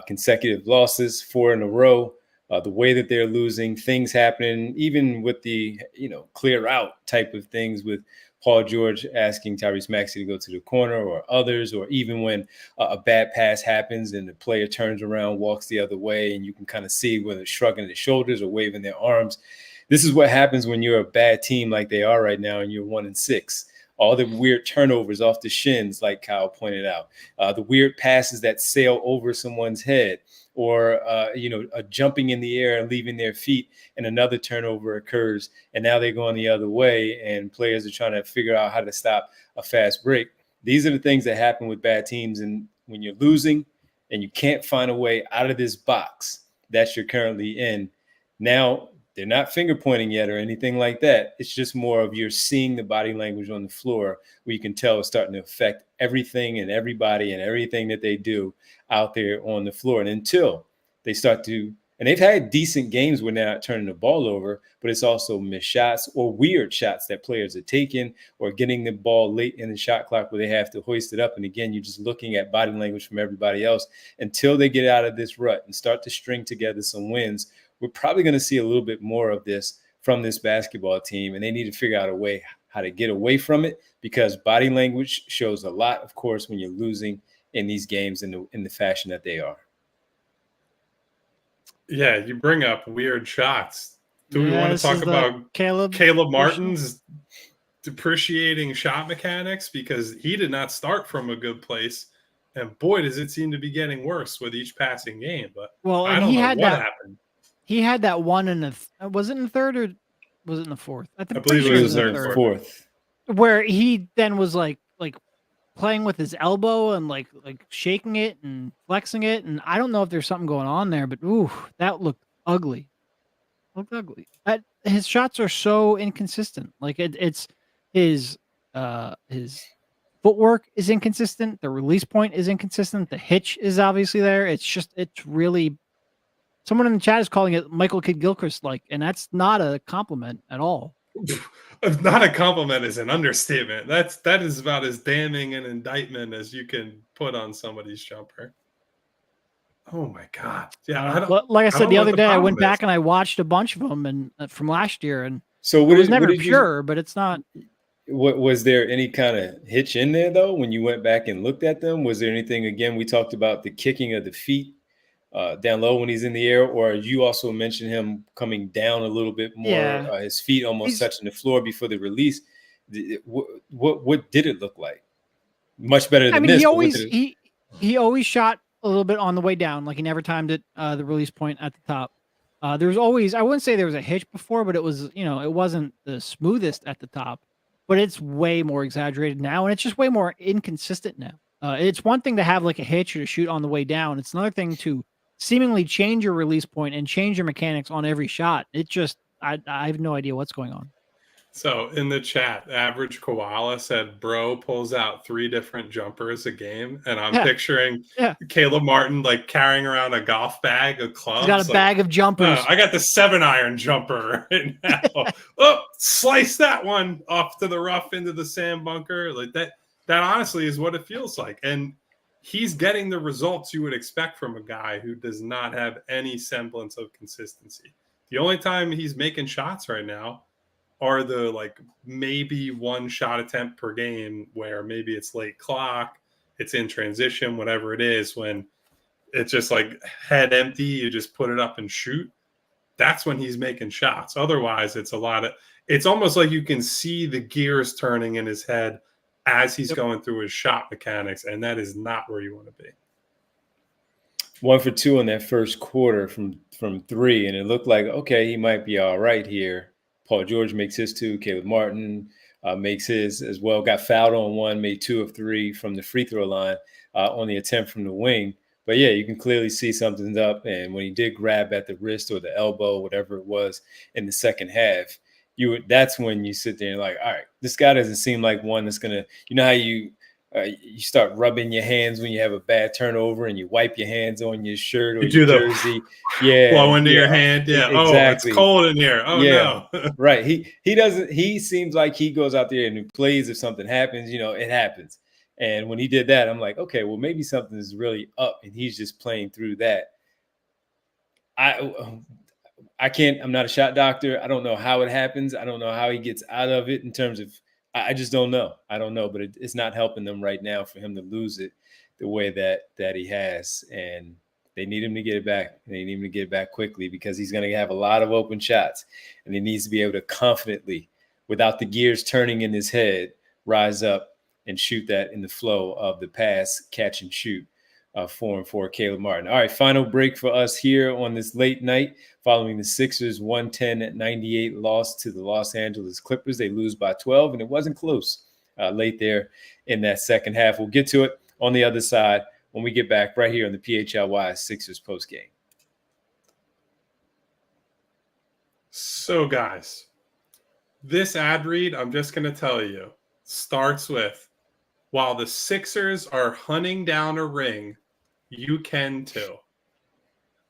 Consecutive losses, 4 in a row. The way that they're losing, things happening, even with the clear out type of things with Paul George asking Tyrese Maxey to go to the corner or others, or even when a bad pass happens and the player turns around, walks the other way, and you can kind of see whether they're shrugging their shoulders or waving their arms. This is what happens when you're a bad team like they are right now and you're 1-6. All the weird turnovers off the shins, like Kyle pointed out, the weird passes that sail over someone's head, or a jumping in the air and leaving their feet, and another turnover occurs, and now they're going the other way, and players are trying to figure out how to stop a fast break. These are the things that happen with bad teams, and when you're losing and you can't find a way out of this box that you're currently in, now they're not finger pointing yet or anything like that. It's just more of you're seeing the body language on the floor where you can tell it's starting to affect everything and everybody and everything that they do out there on the floor. And until they start to, and they've had decent games when they're not turning the ball over, but it's also missed shots or weird shots that players are taking, or getting the ball late in the shot clock where they have to hoist it up. And again, you're just looking at body language from everybody else until they get out of this rut and start to string together some wins. We're probably going to see a little bit more of this from this basketball team, and they need to figure out a way how to get away from it, because body language shows a lot, of course, when you're losing in these games in the fashion that they are. Yeah, you bring up weird shots. Do we want to talk about Caleb Martin's depreciating shot mechanics because he did not start from a good place. And boy, does it seem to be getting worse with each passing game. But I don't know what happened. He had that one in the was it in the third or was it in the fourth? I believe it was in the fourth. Where he then was like playing with his elbow and like shaking it and flexing it, and I don't know if there's something going on there, but ooh, that looked ugly. His shots are so inconsistent. Like it's his footwork is inconsistent. The release point is inconsistent. The hitch is obviously there. It's really. Someone in the chat is calling it Michael Kidd-Gilchrist like, and that's not a compliment at all. Not a compliment is an understatement. That is about as damning an indictment as you can put on somebody's jumper. Oh my God! Yeah, like I said the other day, I went back and I watched a bunch of them and from last year, and so it was never pure, but it's not. What was there any kind of hitch in there though when you went back and looked at them? Was there anything? Again, we talked about the kicking of the feet down low when he's in the air, or you also mentioned him coming down a little bit more, his feet almost touching the floor before the release. What did it look like? Much better than this. He always shot a little bit on the way down, like he never timed it, the release point at the top. There was always, I wouldn't say there was a hitch before, but it was, it wasn't the smoothest at the top, but it's way more exaggerated now, and it's just way more inconsistent now. It's one thing to have like a hitch or to shoot on the way down. It's another thing to seemingly change your release point and change your mechanics on every shot. It just, I have no idea what's going on. So in the chat, Average Koala said, bro pulls out 3 different jumpers a game. And I'm picturing Caleb Martin like carrying around a golf bag of clubs. He's got a bag of jumpers. I got the 7-iron jumper right now. Slice that one off to the rough into the sand bunker. Like that honestly is what it feels like. And he's getting the results you would expect from a guy who does not have any semblance of consistency. The only time he's making shots right now are the like maybe 1 shot attempt per game where maybe it's late clock, it's in transition, whatever it is, when it's just like head empty, you just put it up and shoot. That's when he's making shots. Otherwise, it's almost like you can see the gears turning in his head as he's going through his shot mechanics, and that is not where you want to be. 1 for 2 in that first quarter from 3, and it looked like, okay, he might be all right here. Paul George makes his 2. Caleb Martin makes his as well. Got fouled on 1, made 2 of 3 from the free throw line on the attempt from the wing. But yeah, you can clearly see something's up. And when he did grab at the wrist or the elbow, whatever it was in the second half, that's when you sit there and like, all right, this guy doesn't seem like one that's gonna. You know how you start rubbing your hands when you have a bad turnover and you wipe your hands on your shirt or your jersey. Blow into your hand. Yeah. Exactly. Oh, it's cold in here. Oh, no. Right. He seems like he goes out there and he plays. If something happens, it happens. And when he did that, I'm like, okay, well, maybe something is really up and he's just playing through that. I can't, I'm not a shot doctor. I don't know how it happens. I don't know how he gets out of it in terms of, I just don't know. I don't know, but it's not helping them right now for him to lose it the way that he has. And they need him to get it back. They need him to get it back quickly because he's going to have a lot of open shots. And he needs to be able to confidently, without the gears turning in his head, rise up and shoot that in the flow of the pass, catch and shoot for Caleb Martin. All right, final break for us here on this late night following the Sixers 110-98 loss to the Los Angeles Clippers. They lose by 12, and it wasn't close late there in that second half. We'll get to it on the other side when we get back right here on the PHLY Sixers Postgame. So, guys, this ad read, I'm just going to tell you, starts with, while the Sixers are hunting down a ring, you can too.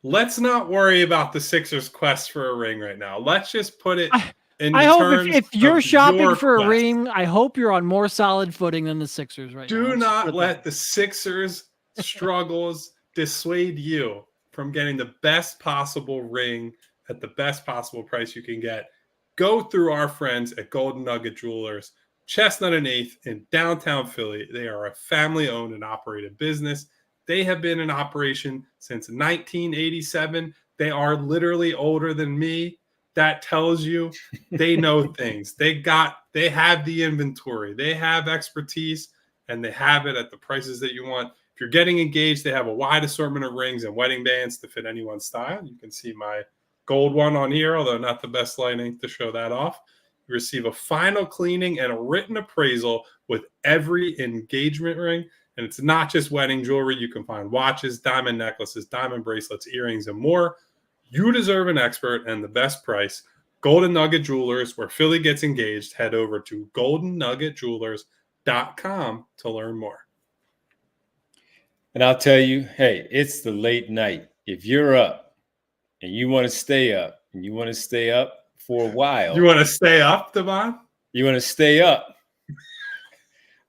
Let's not worry about the Sixers' quest for a ring right now. Let's just put it in I hope if you're shopping for quest. a ring, I hope you're on more solid footing than the Sixers right now. Do not let the Sixers' struggles dissuade you from getting the best possible ring at the best possible price you can get. Go through our friends at Golden Nugget Jewelers, Chestnut and 8th in downtown Philly. They are a family-owned and operated business. They have been in operation since 1987. They are literally older than me. that tells you they know things. They have the inventory, they have expertise, and they have it at the prices that you want. If you're getting engaged, they have a wide assortment of rings and wedding bands to fit anyone's style. You can see my gold one on here, although not the best lighting to show that off. You receive a final cleaning and a written appraisal with every engagement ring. And it's not just wedding jewelry. You can find watches, diamond necklaces, diamond bracelets, earrings, and more. You deserve an expert and the best price. Golden Nugget Jewelers, where Philly gets engaged. Head over to goldennuggetjewelers.com to learn more. And I'll tell you, hey, it's the late night. If you're up and you want to stay up, and you want to stay up for a while. You want to stay up, Devon? You want to stay up.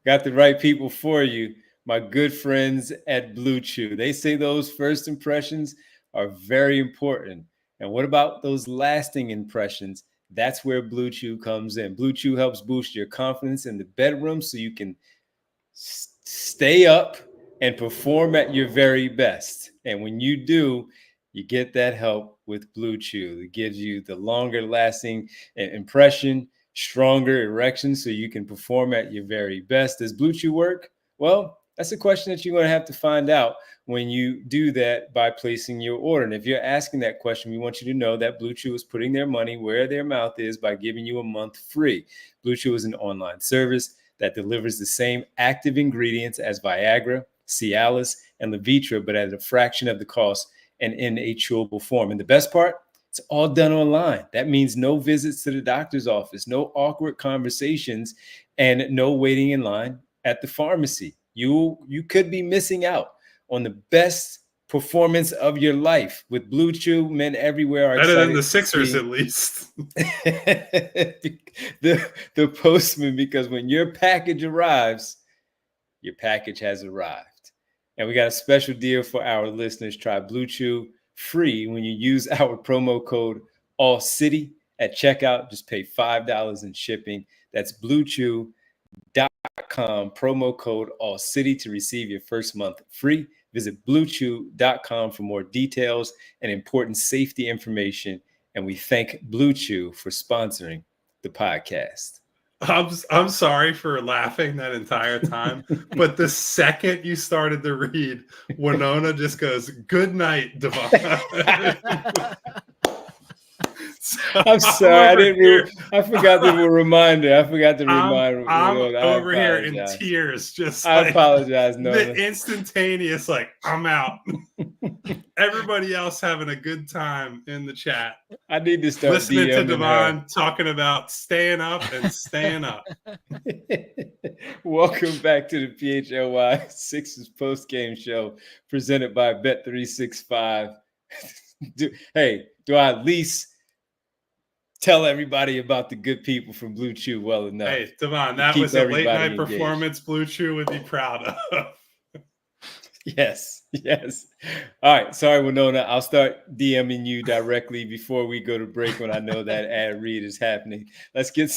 Got the right people for you. My good friends at Blue Chew. They say those first impressions are very important. And what about those lasting impressions? That's where Blue Chew comes in. Blue Chew helps boost your confidence in the bedroom so you can stay up and perform at your very best. And when you do, you get that help with Blue Chew. It gives you the longer lasting impression, stronger erection so you can perform at your very best. Does Blue Chew work? Well, that's a question that you're going to have to find out when you do that by placing your order. And if you're asking that question, we want you to know that Blue Chew is putting their money where their mouth is by giving you a month free. Blue Chew is an online service that delivers the same active ingredients as Viagra, Cialis, and Levitra, but at a fraction of the cost and in a chewable form. And the best part, it's all done online. That means no visits to the doctor's office, no awkward conversations, and no waiting in line at the pharmacy. You could be missing out on the best performance of your life with Blue Chew. Men everywhere are better than the Sixers, at least. the postman, because when your package arrives, your package has arrived. And we got a special deal for our listeners. Try Blue Chew free when you use our promo code ALLCITY at checkout. Just pay $5 in shipping. That's BlueChew.com, promo code ALLCITY to receive your first month free. Visit BlueChew.com for more details and important safety information. And we thank Blue Chew for sponsoring the podcast. I'm sorry for laughing that entire time, but the second you started to read, Winona just goes, "Good night, Devon." I'm sorry, I forgot the reminder. I forgot the reminder. I'm over here in tears. Just I apologize. No, the instantaneous, like, I'm out. Everybody else having a good time in the chat. I need to start listening DMing to Devon her. talking about staying up and staying up. Welcome back to the PHLY Sixers Postgame Show presented by Bet365. Do I at least tell everybody about the good people from Blue Chew well enough? Hey, Devon, that was a late night performance Blue Chew would be proud of. Yes. All right. Sorry, Winona. I'll start DMing you directly before we go to break when I know that ad read is happening. Let's get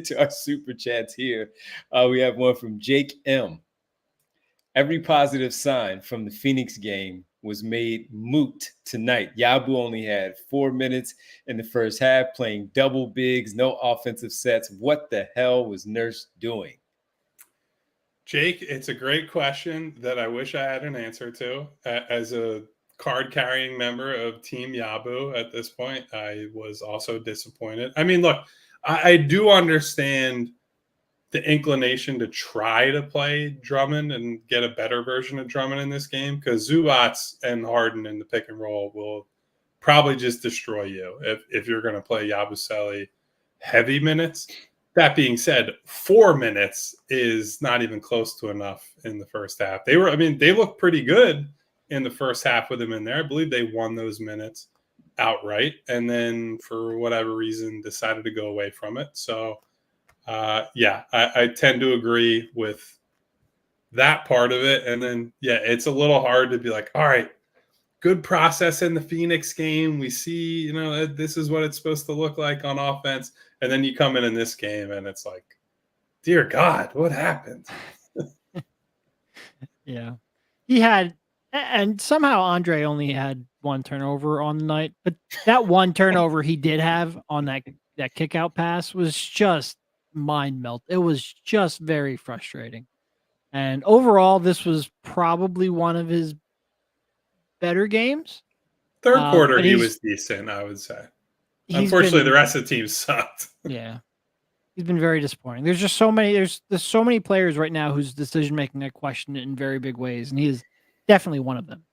to our super chats here. We have one from Jake M. Every positive sign from the Phoenix game was made moot tonight. Yabu only had 4 minutes in the first half, playing double bigs, no offensive sets. What the hell was Nurse doing? Jake, it's a great question that I wish I had an answer to. As a card-carrying member of Team Yabu at this point, I was also disappointed. I mean, look, I do understand the inclination to try to play Drummond and get a better version of Drummond in this game, because Zubats and Harden in the pick and roll will probably just destroy you if you're going to play Yabusele heavy minutes. That being said, 4 minutes is not even close to enough in the first half. They looked pretty good in the first half with him in there. I believe they won those minutes outright, and then for whatever reason decided to go away from it. So, I tend to agree with that part of it. And then, it's a little hard to be like, all right, good process in the Phoenix game. We see, this is what it's supposed to look like on offense. And then you come in this game and it's like, dear God, what happened? Yeah. He had, and somehow Andre only had, one turnover on the night, but that one turnover he did have on that kick out pass was just mind melt. It was just very frustrating. And overall, this was probably one of his better games. Third quarter, he was decent, I would say. Unfortunately, the rest of the team sucked. Yeah. He's been very disappointing. There's just so many, there's so many players right now whose decision-making I question in very big ways, and he is definitely one of them.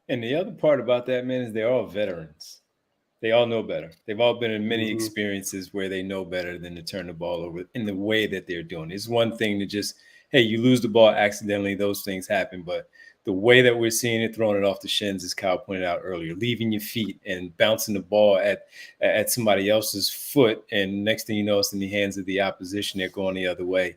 And the other part about that, man, is they're all veterans. They all know better. They've all been in many experiences where they know better than to turn the ball over in the way that they're doing. It's one thing to just, hey, you lose the ball accidentally. Those things happen. But the way that we're seeing it, throwing it off the shins, as Kyle pointed out earlier, leaving your feet and bouncing the ball at somebody else's foot. And next thing you know, it's in the hands of the opposition. They're going the other way.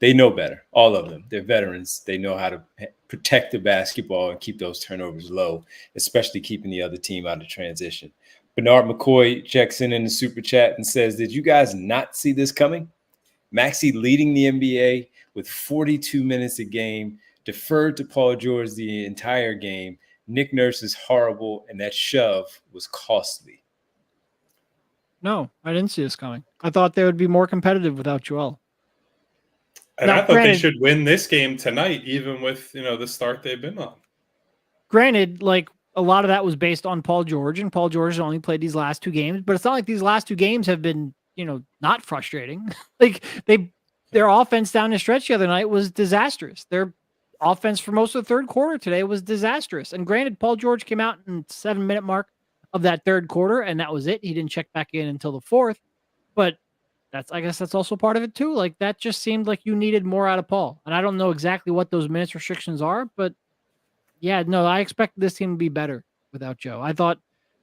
They know better, all of them. They're veterans. They know how to protect the basketball and keep those turnovers low, especially keeping the other team out of transition. Bernard McCoy checks in the super chat and says, did you guys not see this coming? Maxey leading the NBA with 42 minutes a game, deferred to Paul George the entire game. Nick Nurse is horrible, and that shove was costly. No, I didn't see this coming. I thought they would be more competitive without Joel. And now, I thought they should win this game tonight, even with, the start they've been on. Granted, like, a lot of that was based on Paul George, and Paul George has only played these last two games, but it's not like these last two games have been, not frustrating. Like, their offense down the stretch the other night was disastrous. Their offense for most of the third quarter today was disastrous. And granted, Paul George came out in 7-minute mark of that third quarter, and that was it. He didn't check back in until the fourth, but I guess that's also part of it too. Like, that just seemed like you needed more out of Paul. And I don't know exactly what those minutes restrictions are, but yeah, no, I expected this team to be better without Joe. I thought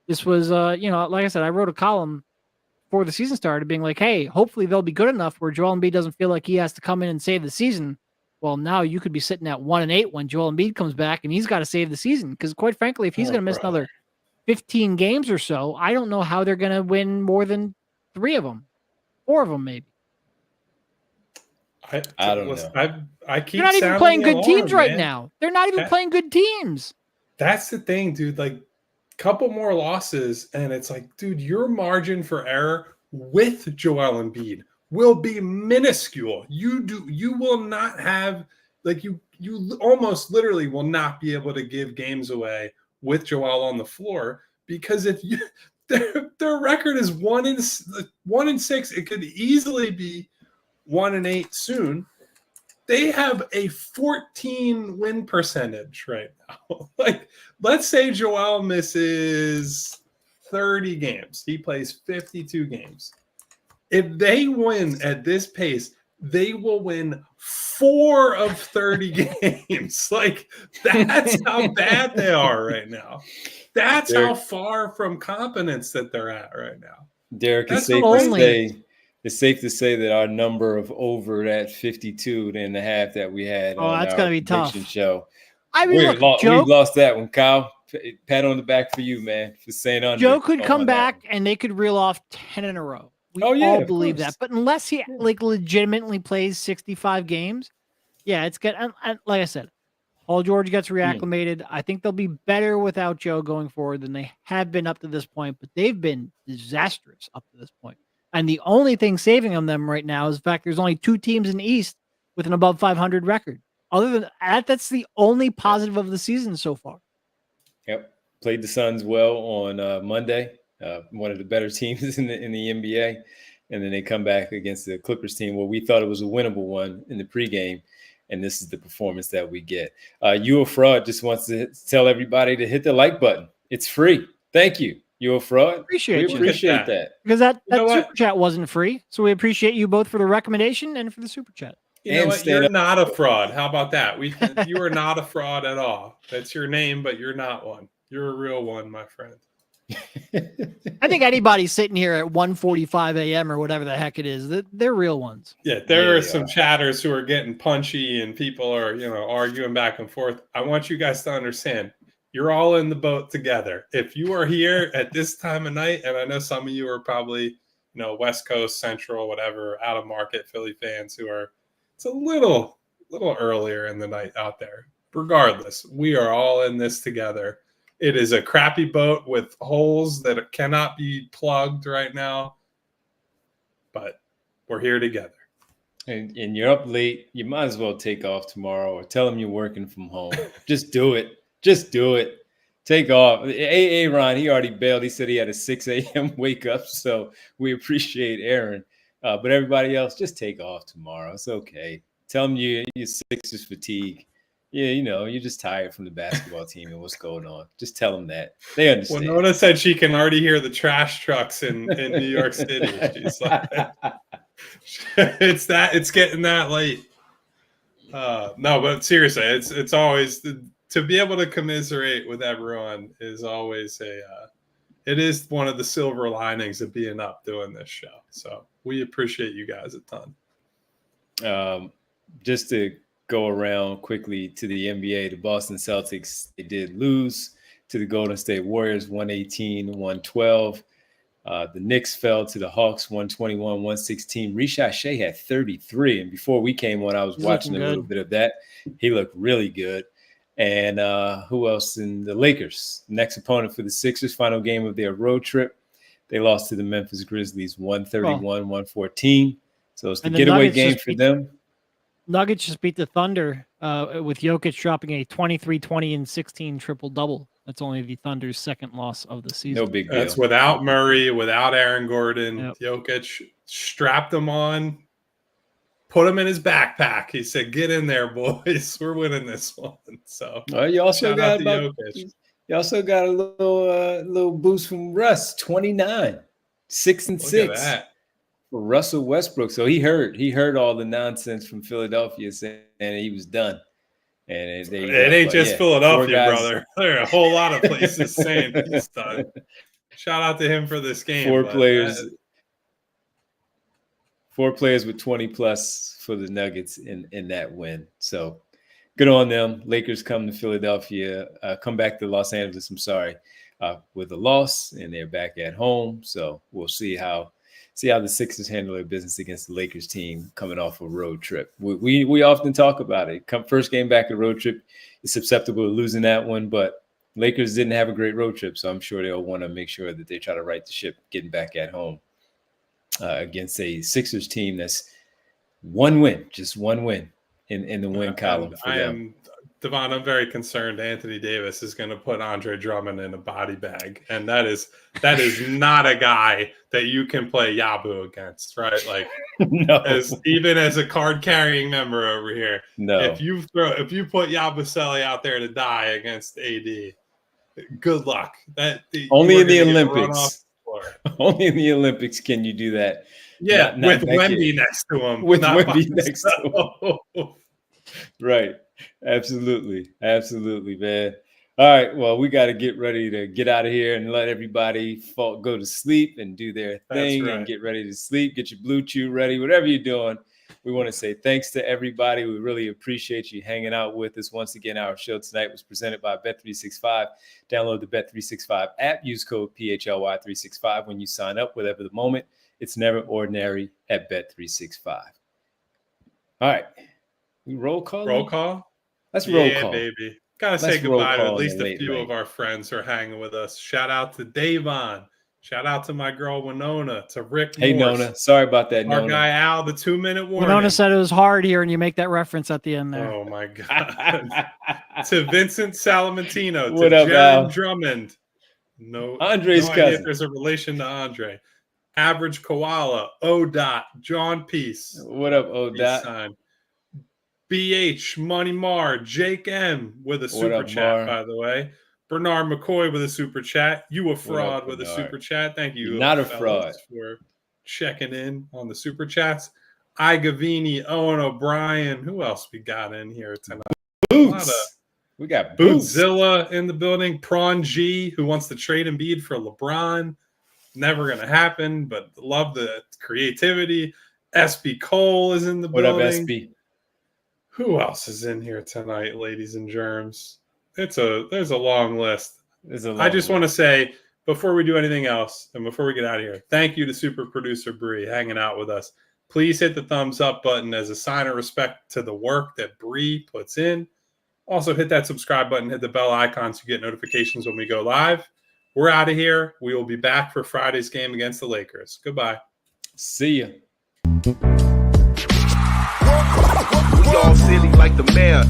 this was, like I said, I wrote a column before the season started being like, hey, hopefully they'll be good enough where Joel Embiid doesn't feel like he has to come in and save the season. Well, now you could be sitting at 1-8 when Joel Embiid comes back and he's got to save the season. Because quite frankly, if he's going to miss another 15 games or so, I don't know how they're going to win more than 3 of them. 4 of them, maybe. I don't know. I keep. They're not even playing good teams right now. They're not even playing good teams. That's the thing, dude. Like, couple more losses, and it's like, dude, your margin for error with Joel Embiid will be minuscule. You will not have, like, you almost literally will not be able to give games away with Joel on the floor, because if you. Their record is 1-6. It could easily be 1-8 soon. They have a 14 win percentage right now. Like, let's say Joel misses 30 games. He plays 52 games. If they win at this pace, they will win 4 of 30 games. Like, that's how bad they are right now. That's how far from competence that they're at right now. Derek, it's safe to say that our number of over that 52.5 that we had on that's our gonna be tough. Show. I mean, we've lost that one, Kyle. Pat on the back for you, man, for saying under. Joe could come back and they could reel off 10 in a row. We all believe that. But unless he legitimately plays 65 games, it's good. And like I said, Paul George gets reacclimated. I think they'll be better without Joe going forward than they have been up to this point, but they've been disastrous up to this point. And the only thing saving them right now is the fact there's only 2 teams in the East with an above 500 record. Other than that, that's the only positive of the season so far. Yep. Played the Suns well on Monday, one of the better teams in the NBA. And then they come back against the Clippers team where we thought it was a winnable one in the pregame. And this is the performance that we get. You a Fraud just wants to tell everybody to hit the like button. It's free. Thank you. You a Fraud. Appreciate that. Because that super chat wasn't free. So we appreciate you both for the recommendation and for the super chat. You know what? You're not a fraud. How about that? You are not a fraud at all. That's your name, but you're not one. You're a real one, my friend. I think anybody sitting here at 1:45 a.m. or whatever the heck it is, they're real ones. Yeah, there are some chatters who are getting punchy and people are, arguing back and forth. I want you guys to understand, you're all in the boat together. If you are here at this time of night, and I know some of you are probably, West Coast, Central, whatever, out of market Philly fans who are, it's a little earlier in the night out there. Regardless, we are all in this together. It is a crappy boat with holes that cannot be plugged right now. But we're here together. And you're up late. You might as well take off tomorrow or tell them you're working from home. Just do it. Just do it. Take off. Aaron, he already bailed. He said he had a 6 a.m. wake up. So we appreciate Aaron. But everybody else, just take off tomorrow. It's okay. Tell them you're Sixers fatigue. Yeah, you're just tired from the basketball team and what's going on. Just tell them that. They understand. Winona said she can already hear the trash trucks in New York City. She's like, it's getting that late. No, but seriously, it's always to be able to commiserate with everyone is always it is one of the silver linings of being up doing this show. So we appreciate you guys a ton. Just to go around quickly to the NBA, the Boston Celtics, they did lose to the Golden State Warriors 118-112. The Knicks fell to the Hawks 121-116. Rishai Shea had 33. And before we came on, I was watching a little bit of that. He looked really good. And who else in the Lakers? Next opponent for the Sixers, final game of their road trip. They lost to the Memphis Grizzlies 131-114. So it's the getaway game for them. Nuggets just beat the Thunder with Jokic dropping a 23, 20, and 16 triple-double. That's only the Thunder's second loss of the season. No big deal. That's without Murray, without Aaron Gordon. Yep. Jokic strapped him on, put him in his backpack. He said, "Get in there, boys. We're winning this one." So you also got a little boost from Russ, 29, 6 and 6 for Russell Westbrook. So he heard all the nonsense from Philadelphia saying he was done. And it ain't just Philadelphia, brother. There are a whole lot of places saying he's done. Shout out to him for this game. Four players with 20 plus for the Nuggets in that win. So good on them. Lakers come to Philadelphia, come back to Los Angeles. I'm sorry, with a loss, and they're back at home. So we'll see how the Sixers handle their business against the Lakers team coming off a road trip. We often talk about it. First game back a road trip is susceptible to losing that one, but Lakers didn't have a great road trip, so I'm sure they'll want to make sure that they try to right the ship getting back at home against a Sixers team that's just one win in the win column for them. Devon, I'm very concerned Anthony Davis is going to put Andre Drummond in a body bag. And that is not a guy that you can play Yabu against, right? Like, no. Even as a card carrying member over here, no. If you put Yabusele out there to die against AD, good luck. Only in the Olympics. Only in the Olympics can you do that. Yeah, with Wemby next to him. With Wemby next to him. Right. Absolutely, man. All right, well, we got to get ready to get out of here and let everybody go to sleep and do their thing and get ready to sleep. Get your Blue Chew ready, whatever you're doing. We want to say thanks to everybody. We really appreciate you hanging out with us. Once again, our show tonight was presented by Bet365. Download the Bet365 app. Use code PHLY365 when you sign up. Whatever the moment, it's never ordinary at Bet365. All right. We roll call? Roll call? Let's roll call. Yeah, baby. Gotta say goodbye to at least a few of our friends who are hanging with us. Shout out to Davon. Shout out to my girl Winona. To Rick Hey, Morse. Nona. Sorry about that, Our Nona. guy Al, the 2-minute warning. Winona said it was hard here, and you make that reference at the end there. Oh, my God. To Vincent Salamentino. What to up, Al? Jaron Drummond. No, Andre's idea cousin. if there's a relation to Andre. Average Koala. O-Dot. John Peace. What up, O-Dot? BH, Money Mar, Jake M with a super chat, by the way. Bernard McCoy with a super chat. You a fraud with a super chat. Thank you. Not a fraud. For checking in on the super chats. Igavini, Owen O'Brien. Who else we got in here tonight? Boots. We got Bootzilla in the building. Prawn G, who wants to trade Embiid for LeBron. Never going to happen, but love the creativity. SB Cole is in the building. What up, SB? Who else is in here tonight, ladies and germs? There's a long list. I just want to say, before we do anything else, and before we get out of here, thank you to super producer Bree hanging out with us. Please hit the thumbs up button as a sign of respect to the work that Bree puts in. Also, hit that subscribe button, hit the bell icon so you get notifications when we go live. We're out of here. We will be back for Friday's game against the Lakers. Goodbye. See ya. We all silly like the mayor.